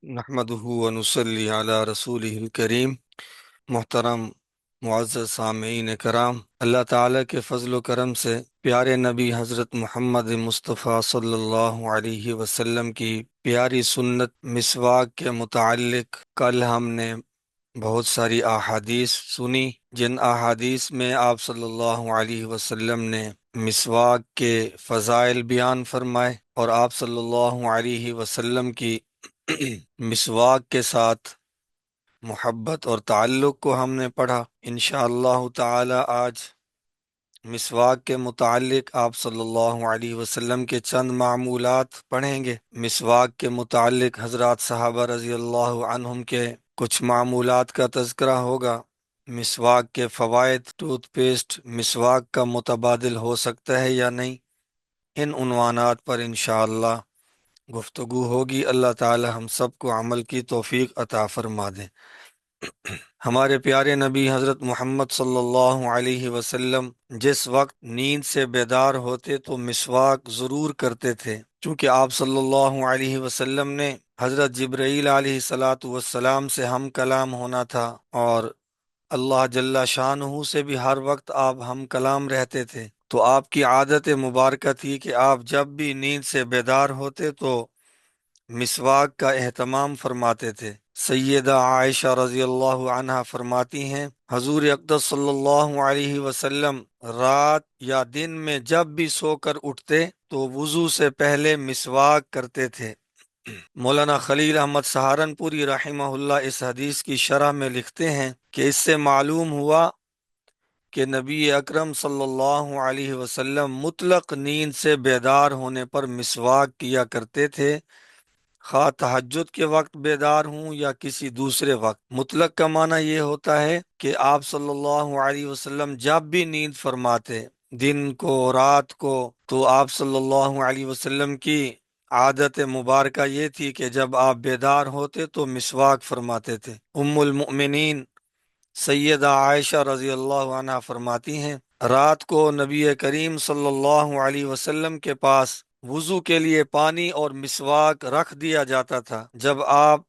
نحمدہ ونصلی علی رسولہ الکریم۔ محترم معزز سامعین کرام، اللہ تعالیٰ کے فضل و کرم سے پیارے نبی حضرت محمد مصطفیٰ صلی اللہ علیہ وسلم کی پیاری سنت مسواک کے متعلق کل ہم نے بہت ساری احادیث سنی، جن احادیث میں آپ صلی اللہ علیہ وسلم نے مسواک کے فضائل بیان فرمائے، اور آپ صلی اللہ علیہ وسلم کی مسواک کے ساتھ محبت اور تعلق کو ہم نے پڑھا۔ انشاءاللہ تعالی آج مسواک کے متعلق آپ صلی اللہ علیہ وسلم کے چند معمولات پڑھیں گے۔ مسواک کے متعلق حضرات صحابہ رضی اللہ عنہم کے کچھ معمولات کا تذکرہ ہوگا۔ مسواک کے فوائد، ٹوتھ پیسٹ مسواک کا متبادل ہو سکتا ہے یا نہیں، ان عنوانات پر انشاءاللہ گفتگو ہوگی۔ اللہ تعالی ہم سب کو عمل کی توفیق عطا فرما دے۔ ہمارے پیارے نبی حضرت محمد صلی اللہ علیہ وسلم جس وقت نیند سے بیدار ہوتے تو مسواک ضرور کرتے تھے، چونکہ آپ صلی اللہ علیہ وسلم نے حضرت جبرائیل علیہ الصلاۃ والسلام سے ہم کلام ہونا تھا، اور اللہ جل شانہ سے بھی ہر وقت آپ ہم کلام رہتے تھے، تو آپ کی عادت مبارکہ تھی کہ آپ جب بھی نیند سے بیدار ہوتے تو مسواک کا اہتمام فرماتے تھے۔ سیدہ عائشہ رضی اللہ عنہا فرماتی ہیں، حضور اقدس صلی اللہ علیہ وسلم رات یا دن میں جب بھی سو کر اٹھتے تو وضو سے پہلے مسواک کرتے تھے۔ مولانا خلیل احمد سہارنپوری رحمہ اللہ اس حدیث کی شرح میں لکھتے ہیں کہ اس سے معلوم ہوا کہ نبی اکرم صلی اللہ علیہ وسلم مطلق نیند سے بیدار ہونے پر مسواک کیا کرتے تھے، خواہ تہجد کے وقت بیدار ہوں یا کسی دوسرے وقت۔ مطلق کا معنی یہ ہوتا ہے کہ آپ صلی اللہ علیہ وسلم جب بھی نیند فرماتے، دن کو رات کو، تو آپ صلی اللہ علیہ وسلم کی عادت مبارکہ یہ تھی کہ جب آپ بیدار ہوتے تو مسواک فرماتے تھے۔ ام المؤمنین سیدہ عائشہ رضی اللہ عنہ فرماتی ہیں، رات کو نبی کریم صلی اللہ علیہ وسلم کے پاس وضو کے لیے پانی اور مسواک رکھ دیا جاتا تھا۔ جب آپ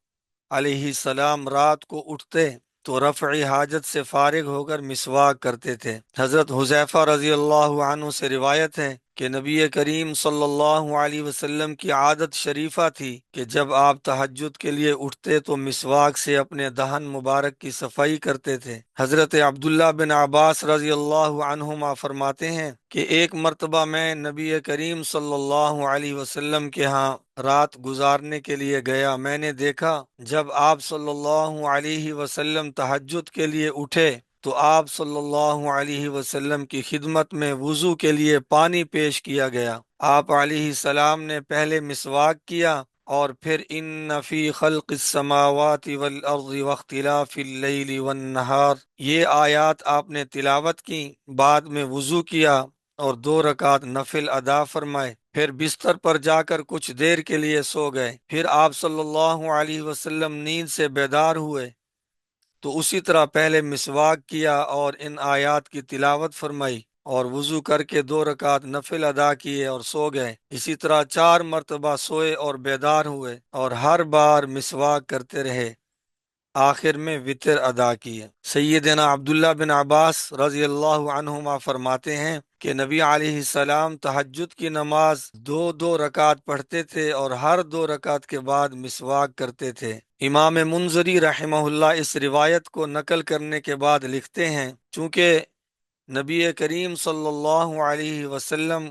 علیہ السلام رات کو اٹھتے تو رفع حاجت سے فارغ ہو کر مسواک کرتے تھے۔ حضرت حذیفہ رضی اللہ عنہ سے روایت ہے کہ نبی کریم صلی اللہ علیہ وسلم کی عادت شریفہ تھی کہ جب آپ تہجد کے لیے اٹھتے تو مسواک سے اپنے دہن مبارک کی صفائی کرتے تھے۔ حضرت عبداللہ بن عباس رضی اللہ عنہما فرماتے ہیں کہ ایک مرتبہ میں نبی کریم صلی اللہ علیہ وسلم کے ہاں رات گزارنے کے لیے گیا۔ میں نے دیکھا جب آپ صلی اللہ علیہ وسلم تہجد کے لیے اٹھے تو آپ صلی اللہ علیہ وسلم کی خدمت میں وضو کے لیے پانی پیش کیا گیا۔ آپ علیہ السلام نے پہلے مسواک کیا اور پھر ان فی خلق السماوات والارض واختلاف اللیل والنہار، یہ آیات آپ نے تلاوت کی، بعد میں وضو کیا اور 2 رکعت نفل ادا فرمائے، پھر بستر پر جا کر کچھ دیر کے لیے سو گئے۔ پھر آپ صلی اللہ علیہ وسلم نیند سے بیدار ہوئے تو اسی طرح پہلے مسواک کیا اور ان آیات کی تلاوت فرمائی اور وضو کر کے 2 رکعت نفل ادا کیے اور سو گئے۔ اسی طرح 4 مرتبہ سوئے اور بیدار ہوئے اور ہر بار مسواک کرتے رہے، آخر میں وتر ادا کیے۔ سیدنا عبداللہ بن عباس رضی اللہ عنہما فرماتے ہیں کہ نبی علیہ السلام تہجد کی نماز 2 2 رکعت پڑھتے تھے اور ہر 2 رکعت کے بعد مسواک کرتے تھے۔ امام منذری رحمہ اللہ اس روایت کو نقل کرنے کے بعد لکھتے ہیں، چونکہ نبی کریم صلی اللہ علیہ وسلم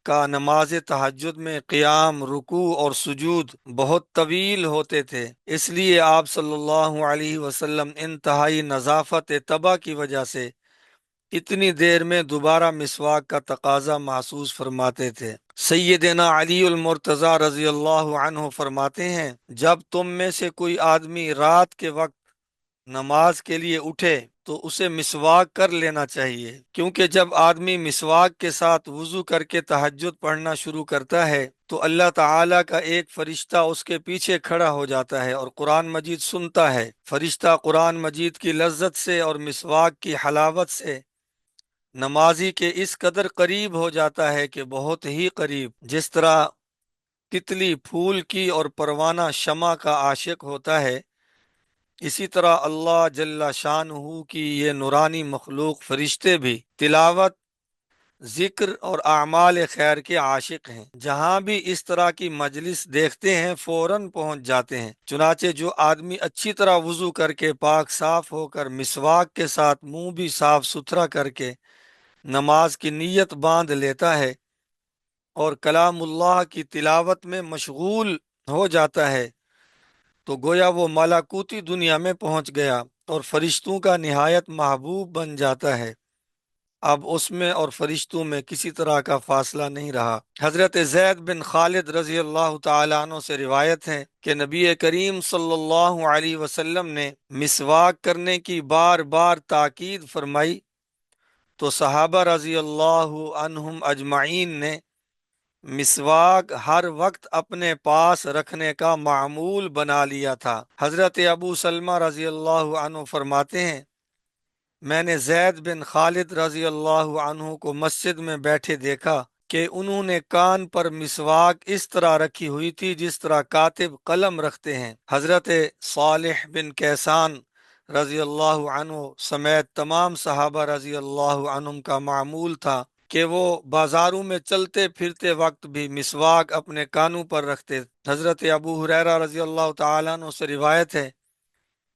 کا نماز تہجد میں قیام، رکوع اور سجود بہت طویل ہوتے تھے، اس لیے آپ صلی اللہ علیہ وسلم انتہائی نظافت طبع کی وجہ سے اتنی دیر میں دوبارہ مسواک کا تقاضا محسوس فرماتے تھے۔ سیدنا علی المرتضی رضی اللہ عنہ فرماتے ہیں، جب تم میں سے کوئی آدمی رات کے وقت نماز کے لیے اٹھے تو اسے مسواک کر لینا چاہیے، کیونکہ جب آدمی مسواک کے ساتھ وضو کر کے تہجد پڑھنا شروع کرتا ہے تو اللہ تعالیٰ کا ایک فرشتہ اس کے پیچھے کھڑا ہو جاتا ہے اور قرآن مجید سنتا ہے۔ فرشتہ قرآن مجید کی لذت سے اور مسواک کی حلاوت سے نمازی کے اس قدر قریب ہو جاتا ہے کہ بہت ہی قریب، جس طرح تتلی پھول کی اور پروانہ شمع کا عاشق ہوتا ہے، اسی طرح اللہ جل شانہ کی یہ نورانی مخلوق فرشتے بھی تلاوت، ذکر اور اعمال خیر کے عاشق ہیں۔ جہاں بھی اس طرح کی مجلس دیکھتے ہیں فوراً پہنچ جاتے ہیں۔ چنانچہ جو آدمی اچھی طرح وضو کر کے پاک صاف ہو کر مسواک کے ساتھ منہ بھی صاف ستھرا کر کے نماز کی نیت باندھ لیتا ہے اور کلام اللہ کی تلاوت میں مشغول ہو جاتا ہے، تو گویا وہ ملاکوتی دنیا میں پہنچ گیا اور فرشتوں کا نہایت محبوب بن جاتا ہے۔ اب اس میں اور فرشتوں میں کسی طرح کا فاصلہ نہیں رہا۔ حضرت زید بن خالد رضی اللہ تعالیٰ عنہ سے روایت ہے کہ نبی کریم صلی اللہ علیہ وسلم نے مسواک کرنے کی بار بار تاکید فرمائی تو صحابہ رضی اللہ عنہم اجمعین نے مسواک ہر وقت اپنے پاس رکھنے کا معمول بنا لیا تھا۔ حضرت ابو سلمہ رضی اللہ عنہ فرماتے ہیں، میں نے زید بن خالد رضی اللہ عنہ کو مسجد میں بیٹھے دیکھا کہ انہوں نے کان پر مسواک اس طرح رکھی ہوئی تھی جس طرح کاتب قلم رکھتے ہیں۔ حضرت صالح بن کیسان رضی اللہ عنہ سمیت تمام صحابہ رضی اللہ عنہم کا معمول تھا کہ وہ بازاروں میں چلتے پھرتے وقت بھی مسواک اپنے کانوں پر رکھتے۔ حضرت ابو ہریرہ رضی اللہ تعالیٰ عنہ سے روایت ہے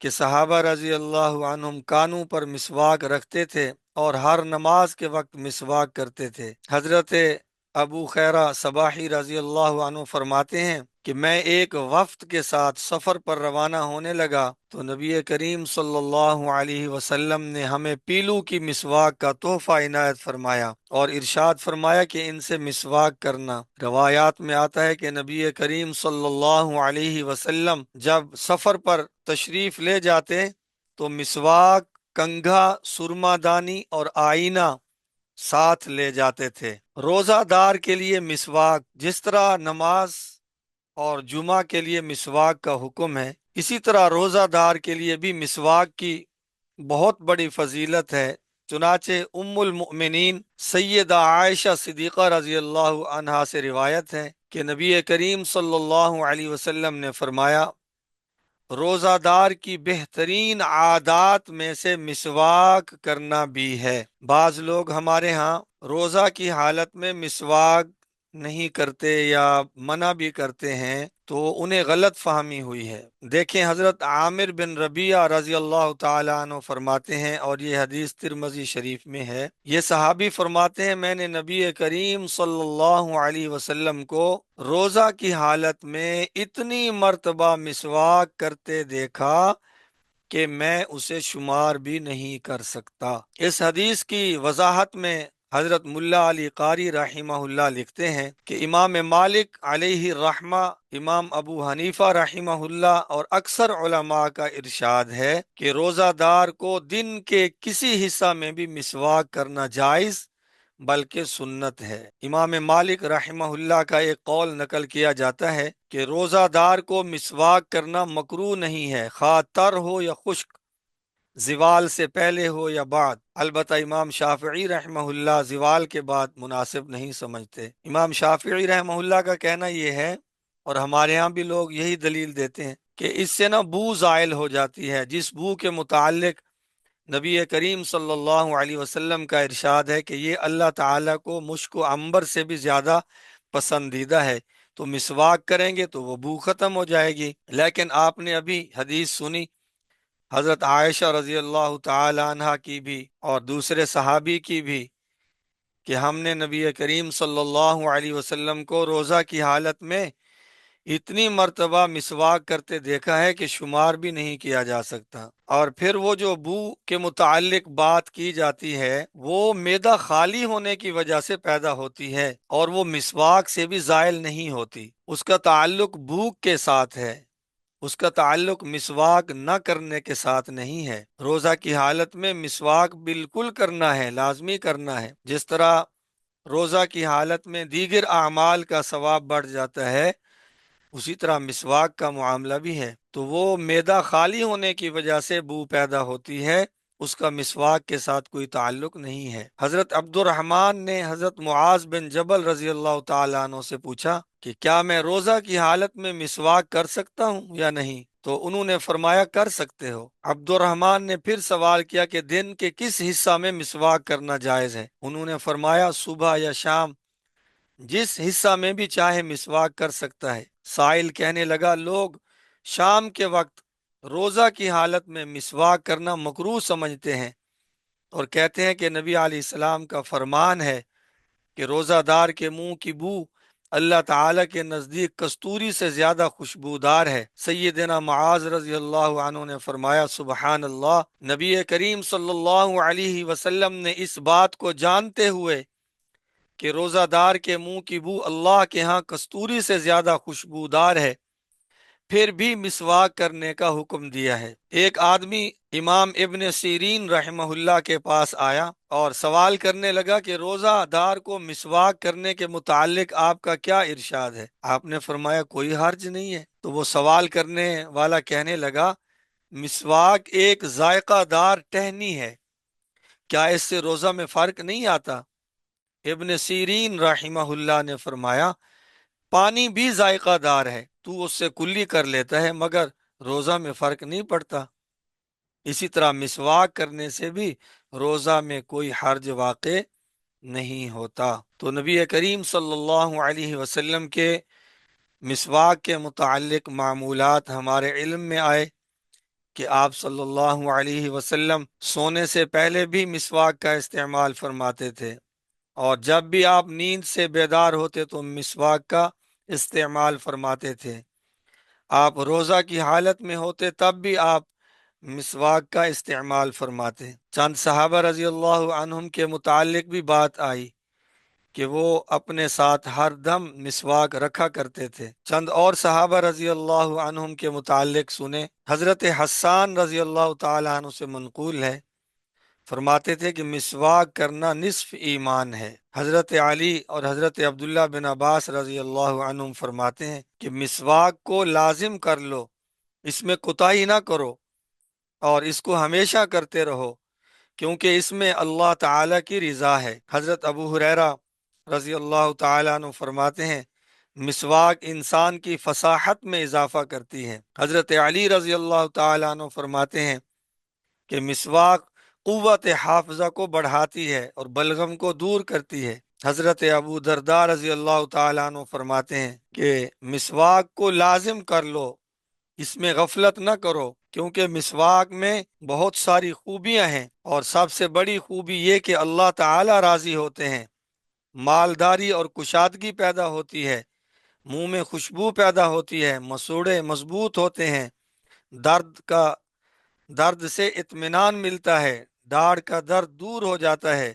کہ صحابہ رضی اللہ عنہم کانوں پر مسواک رکھتے تھے اور ہر نماز کے وقت مسواک کرتے تھے۔ حضرت ابو خیرہ صباحی رضی اللہ عنہ فرماتے ہیں کہ میں ایک وفد کے ساتھ سفر پر روانہ ہونے لگا تو نبی کریم صلی اللہ علیہ وسلم نے ہمیں پیلو کی مسواک کا تحفہ عنایت فرمایا اور ارشاد فرمایا کہ ان سے مسواک کرنا۔ روایات میں آتا ہے کہ نبی کریم صلی اللہ علیہ وسلم جب سفر پر تشریف لے جاتے تو مسواک، کنگھا، سرما دانی اور آئینہ ساتھ لے جاتے تھے۔ روزہ دار کے لیے مسواک، جس طرح نماز اور جمعہ کے لیے مسواک کا حکم ہے، اسی طرح روزہ دار کے لیے بھی مسواک کی بہت بڑی فضیلت ہے۔ چنانچہ ام المؤمنین سیدہ عائشہ صدیقہ رضی اللہ عنہا سے روایت ہے کہ نبی کریم صلی اللہ علیہ وسلم نے فرمایا، روزہ دار کی بہترین عادات میں سے مسواک کرنا بھی ہے۔ بعض لوگ ہمارے ہاں روزہ کی حالت میں مسواک نہیں کرتے یا منع بھی کرتے ہیں تو انہیں غلط فہمی ہوئی ہے۔ دیکھیں حضرت عامر بن ربیعہ رضی اللہ تعالیٰ عنہ فرماتے ہیں، اور یہ حدیث ترمذی شریف میں ہے، یہ صحابی فرماتے ہیں میں نے نبی کریم صلی اللہ علیہ وسلم کو روزہ کی حالت میں اتنی مرتبہ مسواک کرتے دیکھا کہ میں اسے شمار بھی نہیں کر سکتا۔ اس حدیث کی وضاحت میں حضرت ملا علی قاری رحمہ اللہ لکھتے ہیں کہ امام مالک علیہ الرحمہ، امام ابو حنیفہ رحمہ اللہ اور اکثر علماء کا ارشاد ہے کہ روزہ دار کو دن کے کسی حصہ میں بھی مسواک کرنا جائز بلکہ سنت ہے۔ امام مالک رحمہ اللہ کا ایک قول نقل کیا جاتا ہے کہ روزہ دار کو مسواک کرنا مکروہ نہیں ہے، خواہ تر ہو یا خشک، زوال سے پہلے ہو یا بعد۔ البتہ امام شافعی رحمہ اللہ زوال کے بعد مناسب نہیں سمجھتے۔ امام شافعی رحمہ اللہ کا کہنا یہ ہے، اور ہمارے ہاں بھی لوگ یہی دلیل دیتے ہیں، کہ اس سے نا بو زائل ہو جاتی ہے، جس بو کے متعلق نبی کریم صلی اللہ علیہ وسلم کا ارشاد ہے کہ یہ اللہ تعالیٰ کو مشک و عنبر سے بھی زیادہ پسندیدہ ہے، تو مسواک کریں گے تو وہ بو ختم ہو جائے گی۔ لیکن آپ نے ابھی حدیث سنی حضرت عائشہ رضی اللہ تعالی عنہا کی بھی اور دوسرے صحابی کی بھی، کہ ہم نے نبی کریم صلی اللہ علیہ وسلم کو روزہ کی حالت میں اتنی مرتبہ مسواک کرتے دیکھا ہے کہ شمار بھی نہیں کیا جا سکتا۔ اور پھر وہ جو بو کے متعلق بات کی جاتی ہے وہ معدہ خالی ہونے کی وجہ سے پیدا ہوتی ہے، اور وہ مسواک سے بھی زائل نہیں ہوتی۔ اس کا تعلق بھوک کے ساتھ ہے، اس کا تعلق مسواک نہ کرنے کے ساتھ نہیں ہے۔ روزہ کی حالت میں مسواک بالکل کرنا ہے، لازمی کرنا ہے۔ جس طرح روزہ کی حالت میں دیگر اعمال کا ثواب بڑھ جاتا ہے، اسی طرح مسواک کا معاملہ بھی ہے۔ تو وہ معدہ خالی ہونے کی وجہ سے بو پیدا ہوتی ہے، اس کا مسواک کے ساتھ کوئی تعلق نہیں ہے۔ حضرت عبد الرحمن نے حضرت معاذ بن جبل رضی اللہ تعالیٰ عنہ سے پوچھا کہ کیا میں روزہ کی حالت میں مسواک کر سکتا ہوں یا نہیں؟ تو انہوں نے فرمایا کر سکتے ہو۔ عبد الرحمن نے پھر سوال کیا کہ دن کے کس حصہ میں مسواک کرنا جائز ہے؟ انہوں نے فرمایا صبح یا شام، جس حصہ میں بھی چاہے مسواک کر سکتا ہے۔ سائل کہنے لگا لوگ شام کے وقت روزہ کی حالت میں مسواک کرنا مکروہ سمجھتے ہیں اور کہتے ہیں کہ نبی علیہ السلام کا فرمان ہے کہ روزہ دار کے منہ کی بو اللہ تعالی کے نزدیک کستوری سے زیادہ خوشبودار ہے۔ سیدنا معاذ رضی اللہ عنہ نے فرمایا سبحان اللہ، نبی کریم صلی اللہ علیہ وسلم نے اس بات کو جانتے ہوئے کہ روزہ دار کے منہ کی بو اللہ کے ہاں کستوری سے زیادہ خوشبودار ہے، پھر بھی مسواک کرنے کا حکم دیا ہے۔ ایک آدمی امام ابن سیرین رحمہ اللہ کے پاس آیا اور سوال کرنے لگا کہ روزہ دار کو مسواک کرنے کے متعلق آپ کا کیا ارشاد ہے؟ آپ نے فرمایا کوئی حرج نہیں ہے۔ تو وہ سوال کرنے والا کہنے لگا مسواک ایک ذائقہ دار ٹہنی ہے، کیا اس سے روزہ میں فرق نہیں آتا؟ ابن سیرین رحمہ اللہ نے فرمایا پانی بھی ذائقہ دار ہے، تو اس سے کلی کر لیتا ہے مگر روزہ میں فرق نہیں پڑتا۔ اسی طرح مسواک کرنے سے بھی روزہ میں کوئی حرج واقع نہیں ہوتا۔ تو نبی کریم صلی اللہ علیہ وسلم کے مسواک کے متعلق معمولات ہمارے علم میں آئے کہ آپ صلی اللہ علیہ وسلم سونے سے پہلے بھی مسواک کا استعمال فرماتے تھے، اور جب بھی آپ نیند سے بیدار ہوتے تو مسواک کا استعمال فرماتے تھے۔ آپ روزہ کی حالت میں ہوتے تب بھی آپ مسواک کا استعمال فرماتے۔ چند صحابہ رضی اللہ عنہم کے متعلق بھی بات آئی کہ وہ اپنے ساتھ ہر دم مسواک رکھا کرتے تھے۔ چند اور صحابہ رضی اللہ عنہم کے متعلق سنیں۔ حضرت حسان رضی اللہ تعالی عنہ سے منقول ہے، فرماتے تھے کہ مسواک کرنا نصف ایمان ہے۔ حضرت علی اور حضرت عبداللہ بن عباس رضی اللہ عنہم فرماتے ہیں کہ مسواک کو لازم کر لو، اس میں کوتاہی نہ کرو اور اس کو ہمیشہ کرتے رہو، کیونکہ اس میں اللہ تعالی کی رضا ہے۔ حضرت ابو ہریرہ رضی اللہ تعالیٰ عنہ فرماتے ہیں مسواک انسان کی فصاحت میں اضافہ کرتی ہے۔ حضرت علی رضی اللہ تعالیٰ عنہ فرماتے ہیں کہ مسواک قوت حافظہ کو بڑھاتی ہے اور بلغم کو دور کرتی ہے۔ حضرت ابو درداء رضی اللہ تعالیٰ عنہ فرماتے ہیں کہ مسواک کو لازم کر لو، اس میں غفلت نہ کرو، کیونکہ مسواک میں بہت ساری خوبیاں ہیں، اور سب سے بڑی خوبی یہ کہ اللہ تعالی راضی ہوتے ہیں، مالداری اور کشادگی پیدا ہوتی ہے، منہ میں خوشبو پیدا ہوتی ہے، مسوڑے مضبوط ہوتے ہیں، درد سے اطمینان ملتا ہے، داڑھ کا درد دور ہو جاتا ہے۔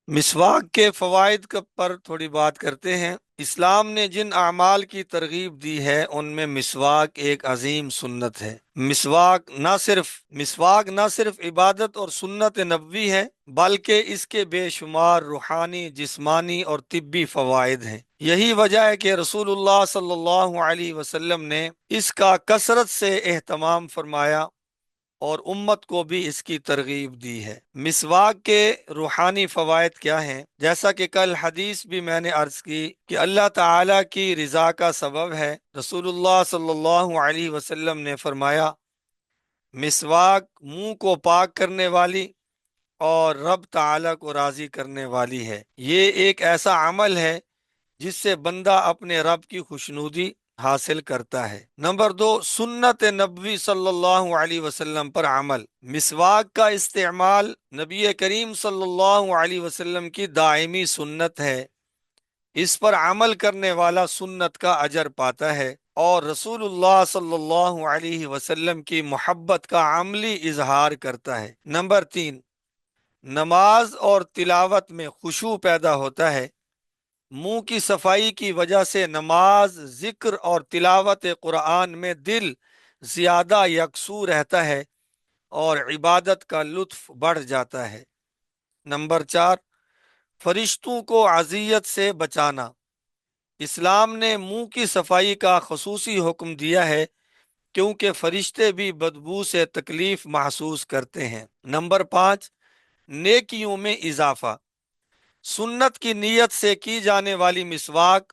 مسواک کے فوائد پر تھوڑی بات کرتے ہیں۔ اسلام نے جن اعمال کی ترغیب دی ہے ان میں مسواک ایک عظیم سنت ہے۔ مسواک نہ صرف عبادت اور سنت نبوی ہے، بلکہ اس کے بے شمار روحانی، جسمانی اور طبی فوائد ہیں۔ یہی وجہ ہے کہ رسول اللہ صلی اللہ علیہ وسلم نے اس کا کثرت سے اہتمام فرمایا اور امت کو بھی اس کی ترغیب دی ہے۔ مسواک کے روحانی فوائد کیا ہیں؟ جیسا کہ کل حدیث بھی میں نے عرض کی کہ اللہ تعالی کی رضا کا سبب ہے۔ رسول اللہ صلی اللہ علیہ وسلم نے فرمایا مسواک منہ کو پاک کرنے والی اور رب تعالی کو راضی کرنے والی ہے۔ یہ ایک ایسا عمل ہے جس سے بندہ اپنے رب کی خوشنودی حاصل کرتا ہے۔ نمبر دو، سنت نبوی صلی اللہ علیہ وسلم پر عمل۔ مسواک کا استعمال نبی کریم صلی اللہ علیہ وسلم کی دائمی سنت ہے، اس پر عمل کرنے والا سنت کا اجر پاتا ہے اور رسول اللہ صلی اللہ علیہ وسلم کی محبت کا عملی اظہار کرتا ہے۔ نمبر تین، نماز اور تلاوت میں خشوع پیدا ہوتا ہے۔ منہ کی صفائی کی وجہ سے نماز، ذکر اور تلاوت قرآن میں دل زیادہ یکسو رہتا ہے اور عبادت کا لطف بڑھ جاتا ہے۔ نمبر چار، فرشتوں کو اذیت سے بچانا۔ اسلام نے منہ کی صفائی کا خصوصی حکم دیا ہے کیونکہ فرشتے بھی بدبو سے تکلیف محسوس کرتے ہیں۔ نمبر پانچ، نیکیوں میں اضافہ۔ سنت کی نیت سے کی جانے والی مسواک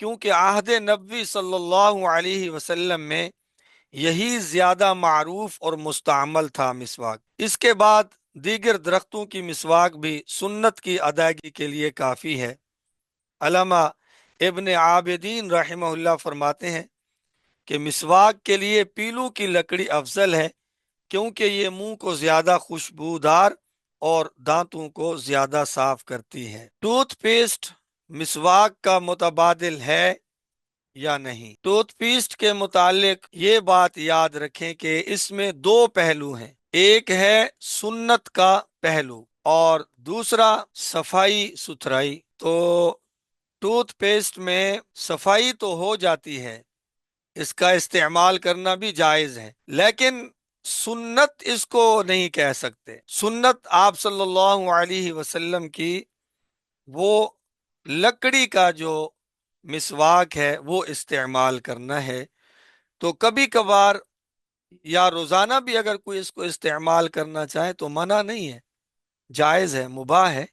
کیونکہ عہد نبوی صلی اللہ علیہ وسلم میں یہی زیادہ معروف اور مستعمل تھا مسواک۔ اس کے بعد دیگر درختوں کی مسواک بھی سنت کی ادائیگی کے لیے کافی ہے۔ علامہ ابن عابدین رحمہ اللہ فرماتے ہیں کہ مسواک کے لیے پیلو کی لکڑی افضل ہے، کیونکہ یہ منہ کو زیادہ خوشبودار اور دانتوں کو زیادہ صاف کرتی ہے۔ ٹوتھ پیسٹ مسواک کا متبادل ہے یا نہیں؟ ٹوتھ پیسٹ کے متعلق یہ بات یاد رکھیں کہ اس میں دو پہلو ہیں، ایک ہے سنت کا پہلو اور دوسرا صفائی ستھرائی۔ تو ٹوتھ پیسٹ میں صفائی تو ہو جاتی ہے، اس کا استعمال کرنا بھی جائز ہے، لیکن سنت اس کو نہیں کہہ سکتے۔ سنت آپ صلی اللہ علیہ وسلم کی وہ لکڑی کا جو مسواک ہے وہ استعمال کرنا ہے۔ تو کبھی کبھار یا روزانہ بھی اگر کوئی اس کو استعمال کرنا چاہے تو منع نہیں ہے، جائز ہے، مباح ہے،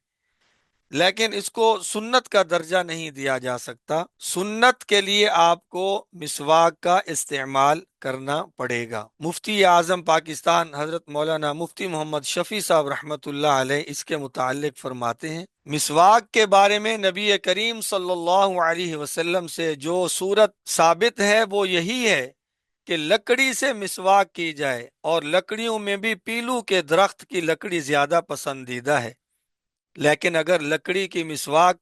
لیکن اس کو سنت کا درجہ نہیں دیا جا سکتا۔ سنت کے لیے آپ کو مسواک کا استعمال کرنا پڑے گا۔ مفتی اعظم پاکستان حضرت مولانا مفتی محمد شفیع صاحب رحمۃ اللہ علیہ اس کے متعلق فرماتے ہیں، مسواک کے بارے میں نبی کریم صلی اللہ علیہ وسلم سے جو صورت ثابت ہے وہ یہی ہے کہ لکڑی سے مسواک کی جائے، اور لکڑیوں میں بھی پیلو کے درخت کی لکڑی زیادہ پسندیدہ ہے۔ لیکن اگر لکڑی کی مسواک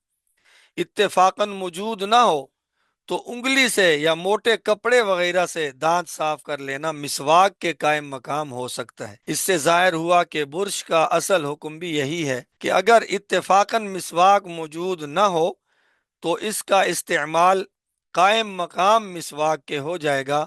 اتفاقاً موجود نہ ہو تو انگلی سے یا موٹے کپڑے وغیرہ سے دانت صاف کر لینا مسواک کے قائم مقام ہو سکتا ہے۔ اس سے ظاہر ہوا کہ برش کا اصل حکم بھی یہی ہے کہ اگر اتفاقاً مسواک موجود نہ ہو تو اس کا استعمال قائم مقام مسواک کے ہو جائے گا،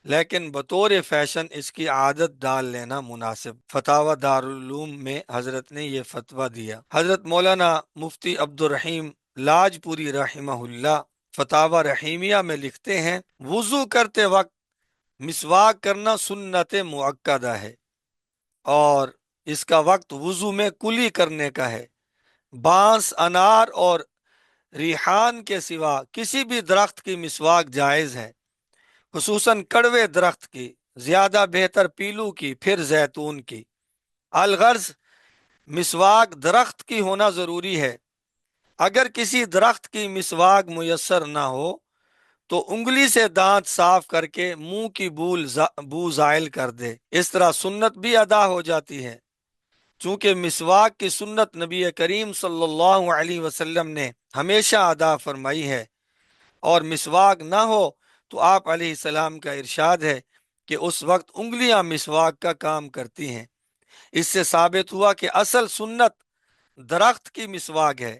لیکن بطور فیشن اس کی عادت ڈال لینا مناسب۔ فتاوی دارالعلوم میں حضرت نے یہ فتویٰ دیا۔ حضرت مولانا مفتی عبد الرحیم لاجپوری رحمہ اللہ فتاوی رحیمیہ میں لکھتے ہیں، وضو کرتے وقت مسواک کرنا سنت مؤکدہ ہے، اور اس کا وقت وضو میں کلی کرنے کا ہے۔ بانس، انار اور ریحان کے سوا کسی بھی درخت کی مسواک جائز ہے، خصوصاً کڑوے درخت کی، زیادہ بہتر پیلو کی، پھر زیتون کی۔ الغرض مسواک درخت کی ہونا ضروری ہے۔ اگر کسی درخت کی مسواک میسر نہ ہو تو انگلی سے دانت صاف کر کے منہ کی بو زائل کر دے، اس طرح سنت بھی ادا ہو جاتی ہے۔ چونکہ مسواک کی سنت نبی کریم صلی اللہ علیہ وسلم نے ہمیشہ ادا فرمائی ہے، اور مسواک نہ ہو تو آپ علیہ السلام کا ارشاد ہے کہ اس وقت انگلیاں مسواک کا کام کرتی ہیں۔ اس سے ثابت ہوا کہ اصل سنت درخت کی مسواک ہے۔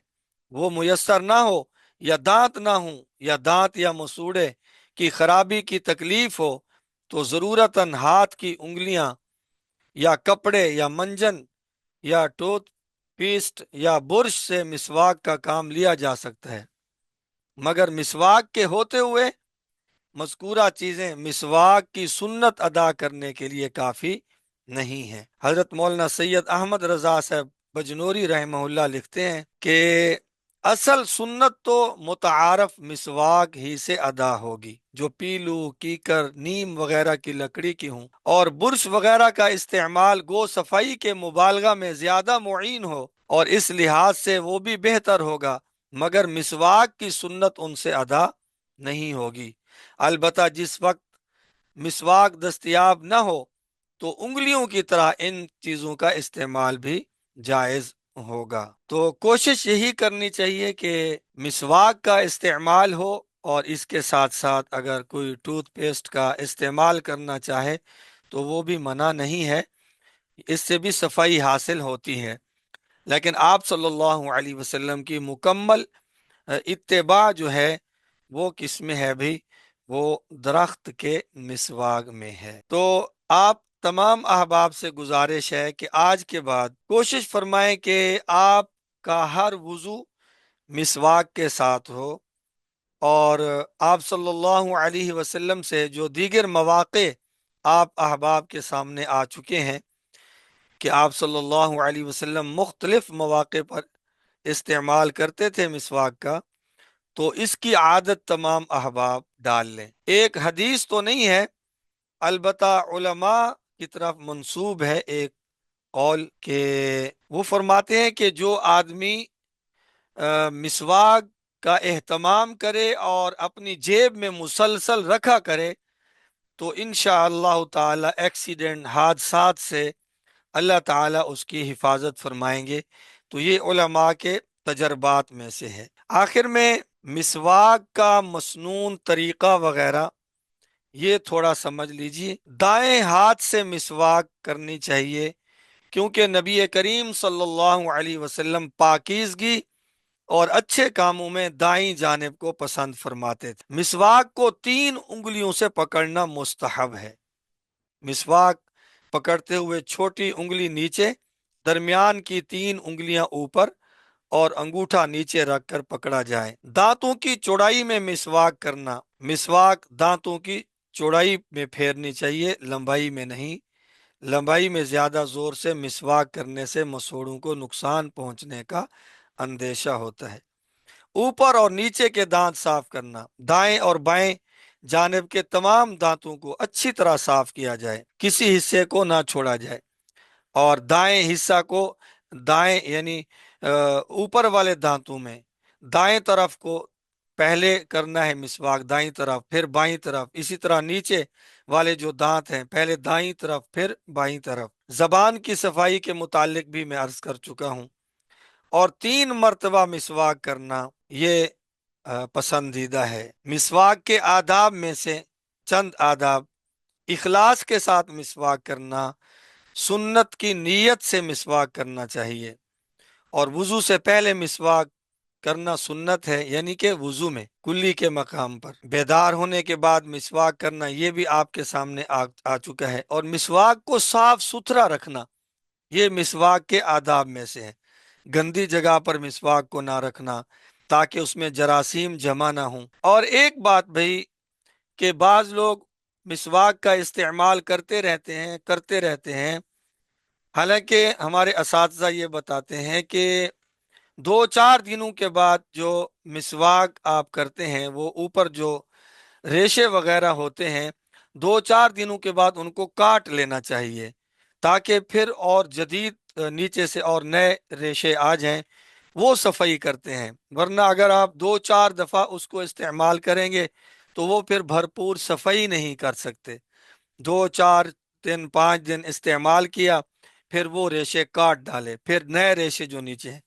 وہ میسر نہ ہو یا دانت نہ ہوں یا دانت یا مسوڑے کی خرابی کی تکلیف ہو تو ضرورتاً ہاتھ کی انگلیاں یا کپڑے یا منجن یا ٹوتھ پیسٹ یا برش سے مسواک کا کام لیا جا سکتا ہے، مگر مسواک کے ہوتے ہوئے مذکورہ چیزیں مسواک کی سنت ادا کرنے کے لیے کافی نہیں ہیں۔ حضرت مولانا سید احمد رضا صاحب بجنوری رحمہ اللہ لکھتے ہیں کہ اصل سنت تو متعارف مسواک ہی سے ادا ہوگی، جو پیلو، کیکر، نیم وغیرہ کی لکڑی کی ہوں، اور برش وغیرہ کا استعمال گو صفائی کے مبالغہ میں زیادہ معین ہو، اور اس لحاظ سے وہ بھی بہتر ہوگا، مگر مسواک کی سنت ان سے ادا نہیں ہوگی۔ البتہ جس وقت مسواک دستیاب نہ ہو تو انگلیوں کی طرح ان چیزوں کا استعمال بھی جائز ہوگا۔ تو کوشش یہی کرنی چاہیے کہ مسواک کا استعمال ہو، اور اس کے ساتھ ساتھ اگر کوئی ٹوتھ پیسٹ کا استعمال کرنا چاہے تو وہ بھی منع نہیں ہے، اس سے بھی صفائی حاصل ہوتی ہے، لیکن آپ صلی اللہ علیہ وسلم کی مکمل اتباع جو ہے وہ کس میں ہے بھی؟ وہ درخت کے مسواک میں ہے۔ تو آپ تمام احباب سے گزارش ہے کہ آج کے بعد کوشش فرمائیں کہ آپ کا ہر وضو مسواک کے ساتھ ہو، اور آپ صلی اللہ علیہ وسلم سے جو دیگر مواقع آپ احباب کے سامنے آ چکے ہیں کہ آپ صلی اللہ علیہ وسلم مختلف مواقع پر استعمال کرتے تھے مسواک کا، تو اس کی عادت تمام احباب ڈال لیں۔ ایک حدیث تو نہیں ہے، البتہ علماء کی طرف منسوب ہے ایک قول کہ وہ فرماتے ہیں کہ جو آدمی مسواک کا اہتمام کرے اور اپنی جیب میں مسلسل رکھا کرے تو انشاءاللہ تعالی ایکسیڈنٹ، حادثات سے اللہ تعالیٰ اس کی حفاظت فرمائیں گے۔ تو یہ علماء کے تجربات میں سے ہے۔ آخر میں مسواک کا مسنون طریقہ وغیرہ یہ تھوڑا سمجھ لیجئے۔ دائیں ہاتھ سے مسواک کرنی چاہیے، کیونکہ نبی کریم صلی اللہ علیہ وسلم پاکیزگی اور اچھے کاموں میں دائیں جانب کو پسند فرماتے تھے۔ مسواک کو 3 انگلیوں سے پکڑنا مستحب ہے۔ مسواک پکڑتے ہوئے چھوٹی انگلی نیچے، درمیان کی 3 انگلیاں اوپر اور انگوٹھا نیچے رکھ کر پکڑا جائے۔ دانتوں کی چوڑائی میں مسواک کرنا، مسواک دانتوں کی چوڑائی میں پھیرنی چاہیے، لمبائی میں نہیں۔ لمبائی میں زیادہ زور سے مسواک کرنے سے مسوڑوں کو نقصان پہنچنے کا اندیشہ ہوتا ہے۔ اوپر اور نیچے کے دانت صاف کرنا، دائیں اور بائیں جانب کے تمام دانتوں کو اچھی طرح صاف کیا جائے، کسی حصے کو نہ چھوڑا جائے، اور دائیں حصہ کو دائیں یعنی اوپر والے دانتوں میں دائیں طرف کو پہلے کرنا ہے مسواک، دائیں طرف پھر بائیں طرف، اسی طرح نیچے والے جو دانت ہیں پہلے دائیں طرف پھر بائیں طرف۔ زبان کی صفائی کے متعلق بھی میں عرض کر چکا ہوں، اور 3 مرتبہ مسواک کرنا یہ پسندیدہ ہے۔ مسواک کے آداب میں سے چند آداب: اخلاص کے ساتھ مسواک کرنا، سنت کی نیت سے مسواک کرنا چاہیے، اور وضو سے پہلے مسواک کرنا سنت ہے، یعنی کہ وضو میں کلی کے مقام پر۔ بیدار ہونے کے بعد مسواک کرنا یہ بھی آپ کے سامنے آ چکا ہے، اور مسواک کو صاف ستھرا رکھنا یہ مسواک کے آداب میں سے ہے۔ گندی جگہ پر مسواک کو نہ رکھنا تاکہ اس میں جراثیم جمع نہ ہوں۔ اور ایک بات بھائی کہ بعض لوگ مسواک کا استعمال کرتے رہتے ہیں، حالانکہ ہمارے اساتذہ یہ بتاتے ہیں کہ 2-4 دنوں کے بعد جو مسواک آپ کرتے ہیں وہ اوپر جو ریشے وغیرہ ہوتے ہیں 2-4 دنوں کے بعد ان کو کاٹ لینا چاہیے، تاکہ پھر اور جدید نیچے سے اور نئے ریشے آ جائیں، وہ صفائی کرتے ہیں۔ ورنہ اگر آپ 2-4 دفعہ اس کو استعمال کریں گے تو وہ پھر بھرپور صفائی نہیں کر سکتے۔ 2-4 دن 5 دن استعمال کیا، پھر وہ ریشے کاٹ ڈالے، پھر نئے ریشے جو نیچے ہیں،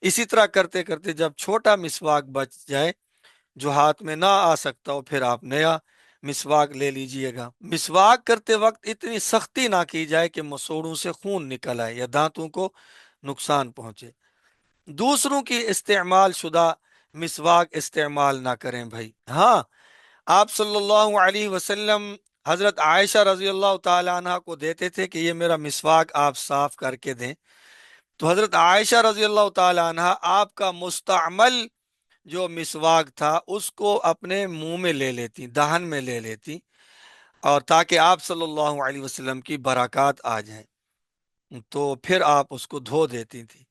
اسی طرح کرتے کرتے جب چھوٹا مسواک بچ جائے جو ہاتھ میں نہ آ سکتا ہو، پھر آپ نیا مسواک لے لیجئے گا۔ مسواک کرتے وقت اتنی سختی نہ کی جائے کہ مسوڑوں سے خون نکل آئے یا دانتوں کو نقصان پہنچے۔ دوسروں کی استعمال شدہ مسواک استعمال نہ کریں بھائی۔ ہاں، آپ صلی اللہ علیہ وسلم حضرت عائشہ رضی اللہ تعالی عنہ کو دیتے تھے کہ یہ میرا مسواک آپ صاف کر کے دیں، تو حضرت عائشہ رضی اللہ تعالی عنہ آپ کا مستعمل جو مسواک تھا اس کو اپنے منہ میں لے لیتی، دہن میں لے لیتی، اور تاکہ آپ صلی اللہ علیہ وسلم کی برکات آ جائیں، تو پھر آپ اس کو دھو دیتی تھی۔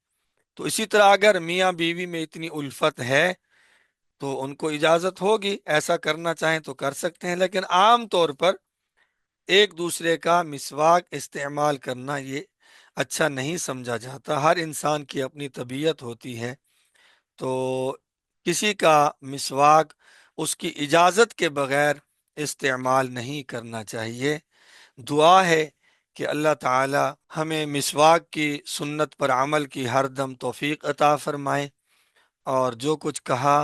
تو اسی طرح اگر میاں بیوی میں اتنی الفت ہے تو ان کو اجازت ہوگی، ایسا کرنا چاہیں تو کر سکتے ہیں، لیکن عام طور پر ایک دوسرے کا مسواک استعمال کرنا یہ اچھا نہیں سمجھا جاتا۔ ہر انسان کی اپنی طبیعت ہوتی ہے، تو کسی کا مسواک اس کی اجازت کے بغیر استعمال نہیں کرنا چاہیے۔ دعا ہے کہ اللہ تعالی ہمیں مسواک کی سنت پر عمل کی ہر دم توفیق عطا فرمائے، اور جو کچھ کہا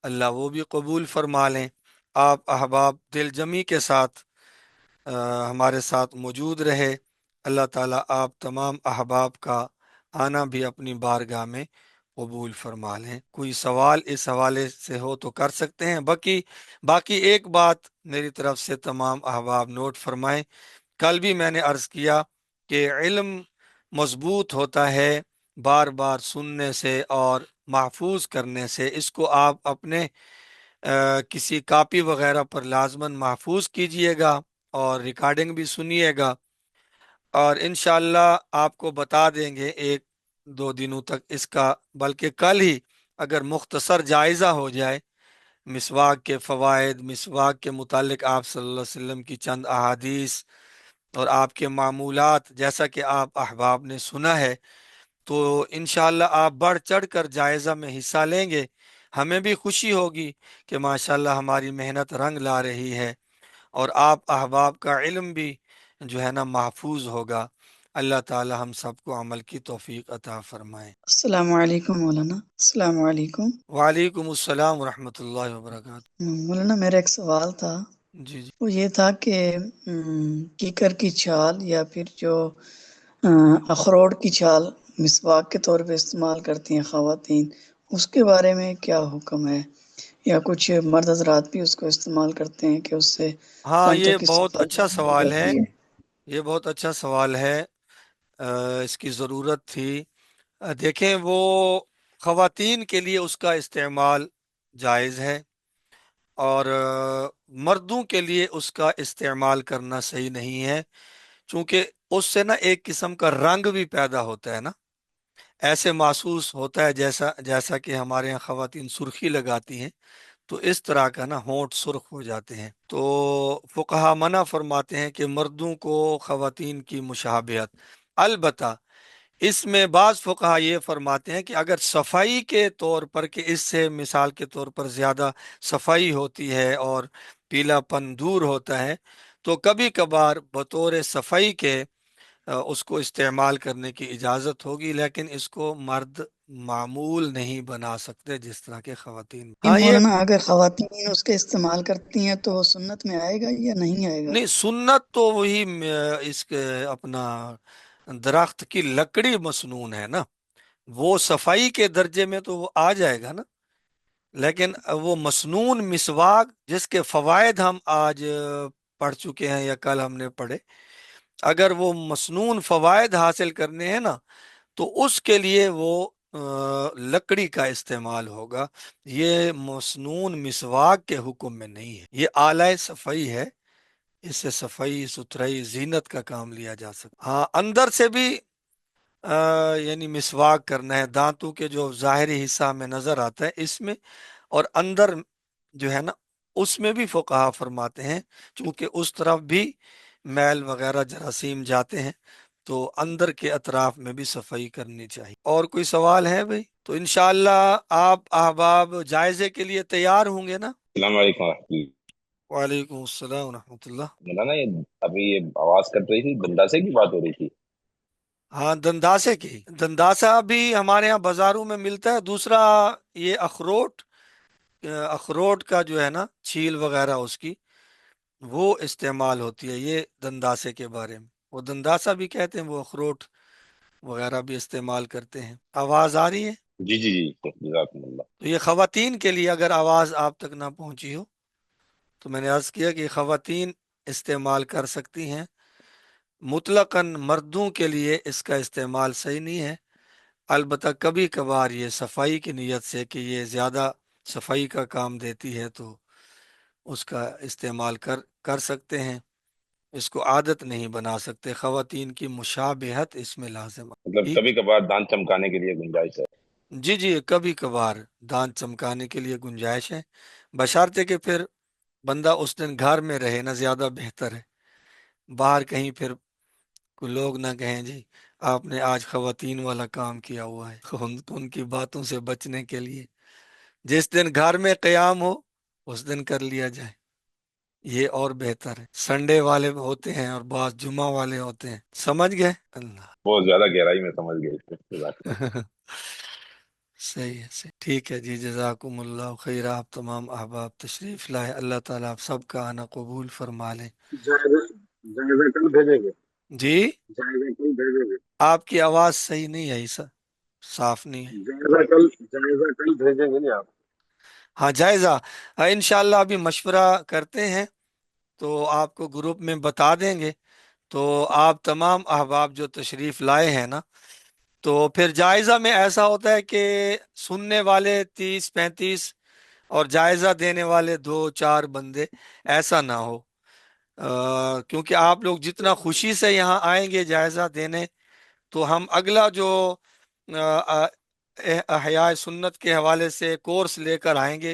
اللہ وہ بھی قبول فرما لیں۔ آپ احباب دل جمی کے ساتھ ہمارے ساتھ موجود رہے۔ اللہ تعالیٰ آپ تمام احباب کا آنا بھی اپنی بارگاہ میں قبول فرما لیں۔ کوئی سوال اس حوالے سے ہو تو کر سکتے ہیں۔ باقی ایک بات میری طرف سے تمام احباب نوٹ فرمائیں۔ کل بھی میں نے عرض کیا کہ علم مضبوط ہوتا ہے بار بار سننے سے اور محفوظ کرنے سے۔ اس کو آپ اپنے کسی کاپی وغیرہ پر لازماً محفوظ کیجئے گا اور ریکارڈنگ بھی سنیے گا، اور انشاءاللہ آپ کو بتا دیں گے 1-2 دنوں تک اس کا، بلکہ کل ہی اگر مختصر جائزہ ہو جائے مسواک کے فوائد، مسواک کے متعلق آپ صلی اللہ علیہ وسلم کی چند احادیث اور آپ کے معمولات، جیسا کہ آپ احباب نے سنا ہے، تو انشاءاللہ آپ بڑھ چڑھ کر جائزہ میں حصہ لیں گے، ہمیں بھی خوشی ہوگی کہ ماشاءاللہ ہماری محنت رنگ لا رہی ہے، اور آپ احباب کا علم بھی جو ہے نا محفوظ ہوگا۔ اللہ تعالی ہم سب کو عمل کی توفیق عطا فرمائے۔ السلام علیکم مولانا، السلام علیکم۔ وعلیکم السلام ورحمۃ اللہ وبرکاتہ۔ مولانا میرا ایک سوال تھا، جی جی۔ وہ یہ تھا کہ کیکر کی چھال یا پھر جو اخروٹ کی چھال مسواک کے طور پہ استعمال کرتی ہیں خواتین، اس کے بارے میں کیا حکم ہے؟ یا کچھ مرد حضرات بھی اس کو استعمال کرتے ہیں کہ اس سے ہاں، دانتوں یہ کی بہت صفائی اچھا ہو سوال جاتی ہے، ہے؟ یہ بہت اچھا سوال ہے، اس کی ضرورت تھی۔ دیکھیں، وہ خواتین کے لیے اس کا استعمال جائز ہے، اور مردوں کے لیے اس کا استعمال کرنا صحیح نہیں ہے، چونکہ اس سے نا ایک قسم کا رنگ بھی پیدا ہوتا ہے نا، ایسے محسوس ہوتا ہے جیسا جیسا کہ ہمارے یہاں خواتین سرخی لگاتی ہیں، تو اس طرح کا نا ہونٹ سرخ ہو جاتے ہیں، تو فقہا منع فرماتے ہیں کہ مردوں کو خواتین کی مشابہت۔ البتہ اس میں بعض فقہا یہ فرماتے ہیں کہ اگر صفائی کے طور پر، کہ اس سے مثال کے طور پر زیادہ صفائی ہوتی ہے اور پیلا پن دور ہوتا ہے، تو کبھی کبھار بطور صفائی کے اس کو استعمال کرنے کی اجازت ہوگی، لیکن اس کو مرد معمول نہیں بنا سکتے جس طرح کے خواتین۔ یہ ہاں، یہ مولانا اگر خواتین اس کے استعمال کرتی ہیں تو وہ سنت میں آئے گا یا نہیں آئے گا؟ نہیں، سنت تو وہی اس کے اپنا درخت کی لکڑی مسنون ہے نا، وہ صفائی کے درجے میں تو وہ آ جائے گا نا، لیکن وہ مسنون مسواک جس کے فوائد ہم آج پڑھ چکے ہیں یا کل ہم نے پڑھے، اگر وہ مسنون فوائد حاصل کرنے ہیں نا، تو اس کے لیے وہ لکڑی کا استعمال ہوگا، یہ مسنون مسواک کے حکم میں نہیں ہے، یہ آلائے صفائی ہے، اس سے صفائی ستھرائی زینت کا کام لیا جا سکتا۔ ہاں، اندر سے بھی یعنی مسواک کرنا ہے، دانتوں کے جو ظاہری حصہ میں نظر آتا ہے اس میں، اور اندر جو ہے نا اس میں بھی فقہا فرماتے ہیں، چونکہ اس طرف بھی میل وغیرہ جراثیم جاتے ہیں، تو اندر کے اطراف میں بھی صفائی کرنی چاہیے۔ اور کوئی سوال ہے بھائی؟ تو انشاءاللہ آپ احباب جائزے کے لیے تیار ہوں گے نا؟ السلام علیکم ورحمۃ اللہ۔ وعلیکم السلام ورحمۃ اللہ۔ مولانا یہ ابھی یہ آواز کٹ رہی تھی، دنداسے کی بات ہو رہی تھی۔ ہاں، دنداسے کی، دنداسا بھی ہمارے یہاں بازاروں میں ملتا ہے، دوسرا یہ اخروٹ، اخروٹ کا جو ہے نا چھیل وغیرہ اس کی وہ استعمال ہوتی ہے، یہ دنداسے کے بارے میں، وہ دنداسا بھی کہتے ہیں، وہ اخروٹ وغیرہ بھی استعمال کرتے ہیں۔ آواز آ رہی ہے؟ جی جی جی، جزاکم اللہ۔ تو یہ خواتین کے لیے، اگر آواز آپ تک نہ پہنچی ہو تو میں نے عرض کیا کہ خواتین استعمال کر سکتی ہیں، مطلقاً مردوں کے لیے اس کا استعمال صحیح نہیں ہے، البتہ کبھی کبھار یہ صفائی کی نیت سے کہ یہ زیادہ صفائی کا کام دیتی ہے تو اس کا استعمال کر سکتے ہیں، اس کو عادت نہیں بنا سکتے، خواتین کی مشابہت اس میں لازم ہے۔ مطلب ٹھیک، کبھی کبھار دانت چمکانے کے لیے گنجائش ہے۔ جی جی، کبھی کبھار دانت چمکانے کے لیے گنجائش ہے، بشرطے کہ پھر بندہ اس دن گھر میں رہے نا، زیادہ بہتر ہے، باہر کہیں پھر کوئی لوگ نہ کہیں جی آپ نے آج خواتین والا کام کیا ہوا ہے، ان کی باتوں سے بچنے کے لیے جس دن گھر میں قیام ہو اس دن کر لیا جائے، یہ اور بہتر ہے۔ سنڈے والے ہوتے ہیں اور بعض جمعہ والے ہوتے ہیں، سمجھ گئے؟ اللہ بہت زیادہ گہرائی میں سمجھ گئے اس کو، جزاک اللہ۔ صحیح ہے، صحیح، ٹھیک ہے جی، جزاکم اللہ خیر، آپ تمام احباب تشریف لائے، اللہ تعالیٰ آپ سب کا آنا قبول فرما لے۔ جائزہ جائزہ کل بھیجیں گے، جی، جائزہ کل بھیجیں گے، آپ کی آواز صحیح نہیں ہے، سر صاف نہیں ہے۔ جائزہ کل بھیجیں گے نہیں آپ؟ ہاں، جائزہ انشاءاللہ ابھی مشورہ کرتے ہیں تو آپ کو گروپ میں بتا دیں گے، تو آپ تمام احباب جو تشریف لائے ہیں نا، تو پھر جائزہ میں ایسا ہوتا ہے کہ سننے والے 30 35 اور جائزہ دینے والے 2 4 بندے، ایسا نہ ہو، کیونکہ آپ لوگ جتنا خوشی سے یہاں آئیں گے جائزہ دینے، تو ہم اگلا جو احیاء سنت کے حوالے سے کورس لے کر آئیں گے